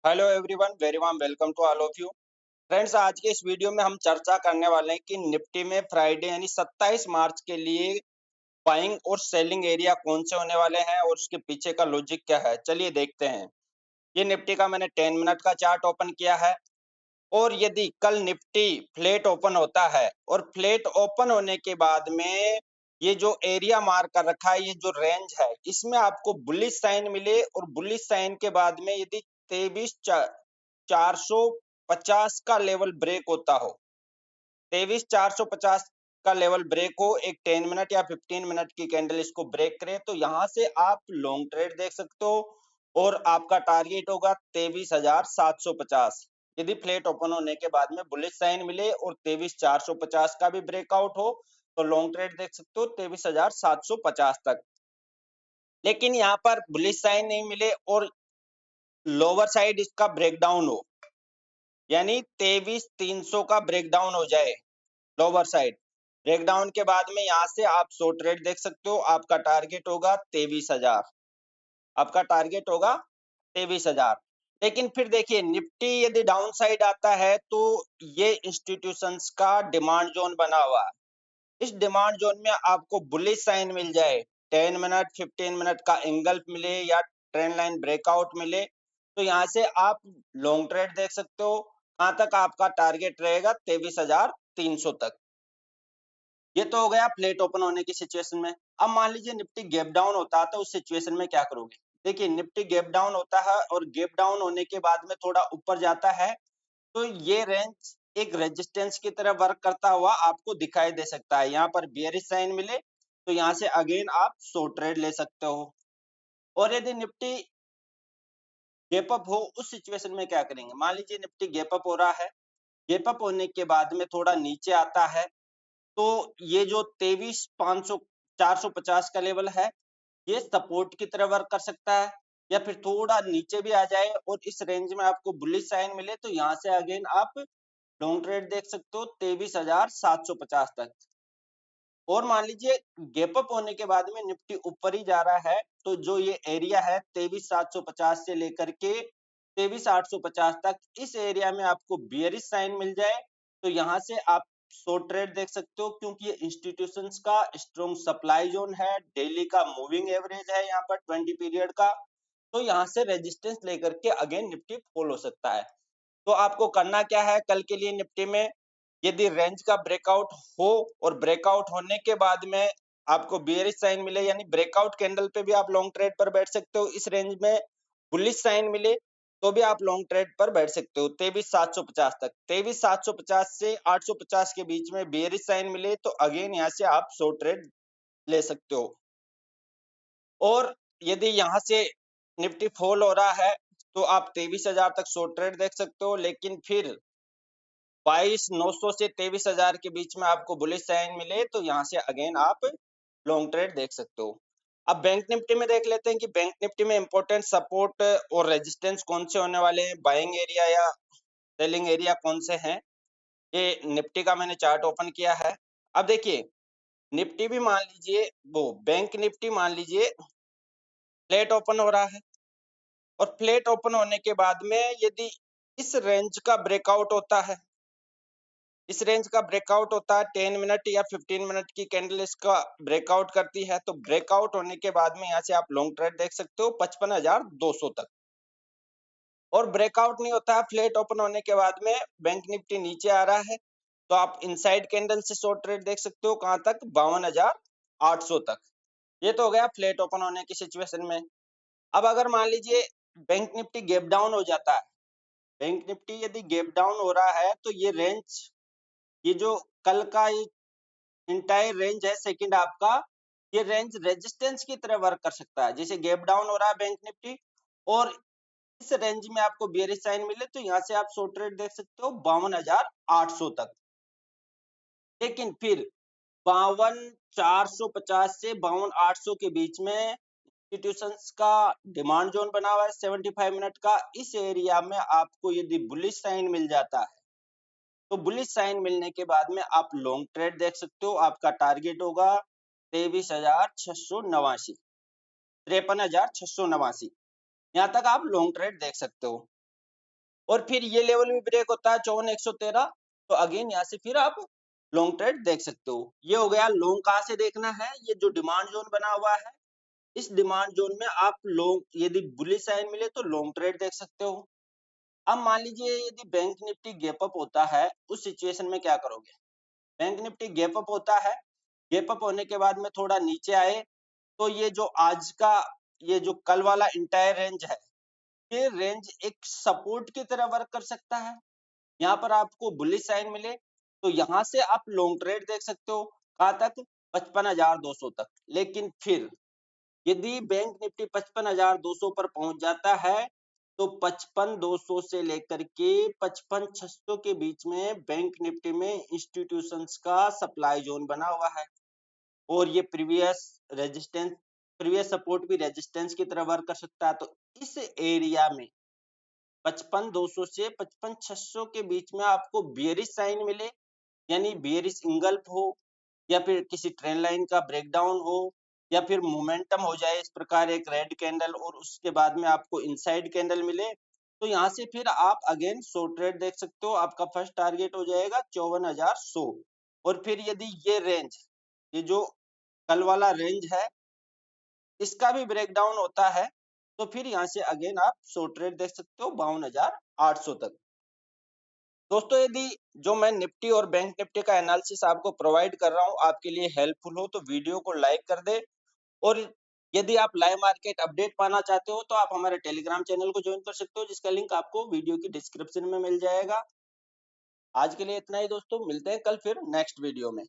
Hello everyone, very warm welcome to all of you. Friends, आज के इस video में हम चर्चा करने वाले हैं कि निफ्टी में फ्राइडे यानी 27 मार्च के लिए बाइंग और सेलिंग एरिया कौन से होने वाले हैं और उसके पीछे का लॉजिक क्या है। चलिए देखते हैं। ये निफ्टी का मैंने 10 मिनट का चार्ट ओपन किया है और यदि कल निफ्टी फ्लैट ओपन होता है और फ्लैट ओपन होने के बाद में ये जो एरिया मार्क कर रखा है, ये जो रेंज है, इसमें आपको बुलिश साइन मिले और बुलिश साइन के बाद में यदि 23,450 का लेवल ब्रेक होता हो, 23,450 का लेवल ब्रेक हो, एक 10 मिनट या 15 मिनट की कैंडल इसको ब्रेक करे तो यहाँ से आप लॉन्ग ट्रेड देख सकते हो और आपका टारगेट होगा 23,750। यदि फ्लैट ओपन होने के बाद में बुलिश साइन मिले और 23,450 का भी ब्रेकआउट हो तो लॉन्ग ट्रेड देख सकते हो 23,750 तक। लेकिन यहाँ पर बुलिश साइन नहीं मिले और लोअर साइड इसका ब्रेकडाउन हो, यानी 23,300 का ब्रेकडाउन हो जाए लोअर साइड, ब्रेकडाउन के बाद में यहाँ से आप शॉर्ट ट्रेड देख सकते हो। आपका टारगेट होगा 23,000, आपका टारगेट होगा 23,000। लेकिन फिर देखिए, निफ्टी यदि डाउन साइड आता है तो ये इंस्टीट्यूशंस का डिमांड जोन बना हुआ है। इस डिमांड जोन में आपको बुलिश साइन मिल जाए, 10 मिनट 15 मिनट का एंगल मिले या ट्रेंड लाइन ब्रेकआउट मिले तो यहाँ से आप लॉन्ग ट्रेड देख सकते हो। कहाँ तक आपका टारगेट रहेगा? 23,300 तक। ये तो हो गया फ्लैट ओपन होने की सिचुएशन में। अब मान लीजिए निफ्टी गैप डाउन होता है तो उस सिचुएशन में क्या करोगे? देखिए, निफ्टी गैप डाउन होता है और गैप डाउन होने के बाद में थोड़ा ऊपर जाता है तो ये रेंज एक रेजिस्टेंस की तरह वर्क करता हुआ आपको दिखाई दे सकता है। यहाँ पर बेयरिश साइन मिले तो यहाँ से अगेन आप शॉर्ट ट्रेड ले सकते हो। और यदि निफ्टी गैप अप हो उस सिचुएशन में क्या करेंगे? मान लीजिए निफ्टी गैप अप हो रहा है, गैप अप होने के बाद में थोड़ा नीचे आता है तो ये जो 23,500 450 का लेवल है, ये सपोर्ट की तरह वर्क कर सकता है या फिर थोड़ा नीचे भी आ जाए और इस रेंज में आपको बुलिश साइन मिले तो यहाँ से अगेन आप लॉन्ग ट्रेड देख सकते हो 23,750 तक। और मान लीजिए गैप अप होने के बाद में निफ्टी ऊपर ही जा रहा है तो जो ये एरिया है 23,750 से लेकर के 23,850 तक, इस एरिया में आपको बियरिश साइन मिल जाए तो यहाँ से आप शॉर्ट ट्रेड देख सकते हो, क्योंकि ये इंस्टीट्यूशंस का स्ट्रॉन्ग सप्लाई जोन है, डेली का मूविंग एवरेज है यहाँ पर 20 पीरियड का। तो यहाँ से रेजिस्टेंस लेकर के अगेन निफ्टी फॉल हो सकता है। तो आपको करना क्या है कल के लिए निफ्टी में? यदि रेंज का ब्रेकआउट हो और ब्रेकआउट होने के बाद में आपको बेयरिश साइन मिले, यानी ब्रेकआउट कैंडल पे भी आप लॉन्ग ट्रेड पर बैठ सकते हो। इस रेंज में बुलिश साइन मिले तो भी आप लॉन्ग ट्रेड पर बैठ सकते हो 23,750 तक। 23,750 से 850 के बीच में बेयरिश साइन मिले तो अगेन यहाँ से आप शॉर्ट ट्रेड ले सकते हो। और यदि यहाँ से निफ्टी फॉल हो रहा है तो आप 23,000 तक शॉर्ट ट्रेड देख सकते हो। लेकिन फिर 22,900 से 23,000 के बीच में आपको बुलिश साइन मिले तो यहाँ से अगेन आप लॉन्ग ट्रेड देख सकते हो। अब बैंक निफ्टी में देख लेते हैं कि बैंक निफ्टी में इंपॉर्टेंट सपोर्ट और रेजिस्टेंस कौन से होने वाले हैं, बाइंग एरिया या सेलिंग एरिया कौन से हैं। ये निफ्टी का मैंने चार्ट ओपन किया है। अब देखिए, निफ्टी भी मान लीजिए, वो बैंक निफ्टी मान लीजिए फ्लैट ओपन हो रहा है और फ्लैट ओपन होने के बाद में यदि इस रेंज का ब्रेकआउट होता है, इस रेंज का ब्रेकआउट होता है 10 मिनट या 15 मिनट की कैंडल इसका ब्रेकआउट करती है तो ब्रेकआउट होने के बाद में यहाँ से आप लॉन्ग ट्रेड देख सकते हो 55,200 तक। और ब्रेकआउट नहीं होता है फ्लैट ओपन होने के बाद में, बैंक निफ्टी नीचे आ रहा है तो आप इनसाइड कैंडल से शॉर्ट ट्रेड देख सकते हो कहां तक? 52,800 तक। ये तो हो गया फ्लैट ओपन होने की सिचुएशन में। अब अगर मान लीजिए बैंक निफ्टी गैप डाउन हो जाता है, बैंक निफ्टी यदि गैप डाउन हो रहा है तो ये रेंज, ये जो कल का ये इंटायर रेंज है सेकंड हाफ का, ये रेंज रेजिस्टेंस की तरह वर्क कर सकता है। जैसे गैप डाउन हो रहा है बैंक निफ्टी और इस रेंज में आपको बेयरिश साइन मिले तो यहाँ से आप शॉर्ट ट्रेड देख सकते हो 52,800 तक। लेकिन फिर 52,450 से 52,800 के बीच में इंस्टीट्यूशंस का डिमांड जोन बना हुआ है 75 मिनट का। इस एरिया में आपको यदि बुलिश साइन मिल जाता है तो बुलिश साइन मिलने के बाद में आप लॉन्ग ट्रेड देख सकते हो। आपका टारगेट होगा 23,689, 53,689, यहाँ तक आप लॉन्ग ट्रेड देख सकते हो। और फिर ये लेवल भी ब्रेक होता है 54,113, तो अगेन यहाँ से फिर आप लॉन्ग ट्रेड देख सकते हो। ये हो गया लॉन्ग कहाँ से देखना है, ये जो डिमांड जोन बना हुआ है, इस डिमांड जोन में आप लॉन्ग यदि बुलिश साइन मिले तो लॉन्ग ट्रेड देख सकते हो। अब मान लीजिए यदि बैंक निफ्टी गैप अप होता है, उस सिचुएशन में क्या करोगे? बैंक निफ्टी गैप अप होता है, गैप अप होने के बाद में थोड़ा नीचे आए, तो ये जो आज का ये जो कल वाला इंटायर रेंज है, ये रेंज एक सपोर्ट की तरह वर्क कर सकता है। यहाँ पर आपको बुलिश साइन मिले तो यहाँ से आप लॉन्ग ट्रेड देख सकते हो, कहाँ तक? 55,200 तक। लेकिन फिर यदि बैंक निफ्टी 55,200 पर पहुंच जाता है, तो 55,200 से लेकर के 55,600 के बीच में बैंक निफ्टी में इंस्टीट्यूशंस का सप्लाई जोन बना हुआ है, और ये प्रीवियस सपोर्ट भी रेजिस्टेंस की तरह वर्क कर सकता है। तो इस एरिया में 55,200 से 55,600 के बीच में आपको बियरिश साइन मिले, यानी बियरिश इंगल्फ हो, या फिर किसी ट्रेंड लाइन का ब्रेकडाउन हो, या फिर मोमेंटम हो जाए इस प्रकार एक रेड कैंडल, और उसके बाद में आपको इनसाइड कैंडल मिले, तो यहाँ से फिर आप अगेन शॉर्ट ट्रेड देख सकते हो। आपका फर्स्ट टारगेट हो जाएगा 54,100। और फिर यदि ये रेंज, ये जो कल वाला रेंज है, इसका भी ब्रेकडाउन होता है, तो फिर यहाँ से अगेन आप शॉर्ट ट्रेड देख सकते हो 52,800 तक। दोस्तों, यदि जो मैं निफ्टी और बैंक निफ्टी का एनालिसिस आपको प्रोवाइड कर रहा हूँ आपके लिए हेल्पफुल हो, तो वीडियो को लाइक कर दे। और यदि आप लाइव मार्केट अपडेट पाना चाहते हो तो आप हमारे टेलीग्राम चैनल को ज्वाइन कर सकते हो, जिसका लिंक आपको वीडियो की डिस्क्रिप्शन में मिल जाएगा। आज के लिए इतना ही दोस्तों, मिलते हैं कल फिर नेक्स्ट वीडियो में।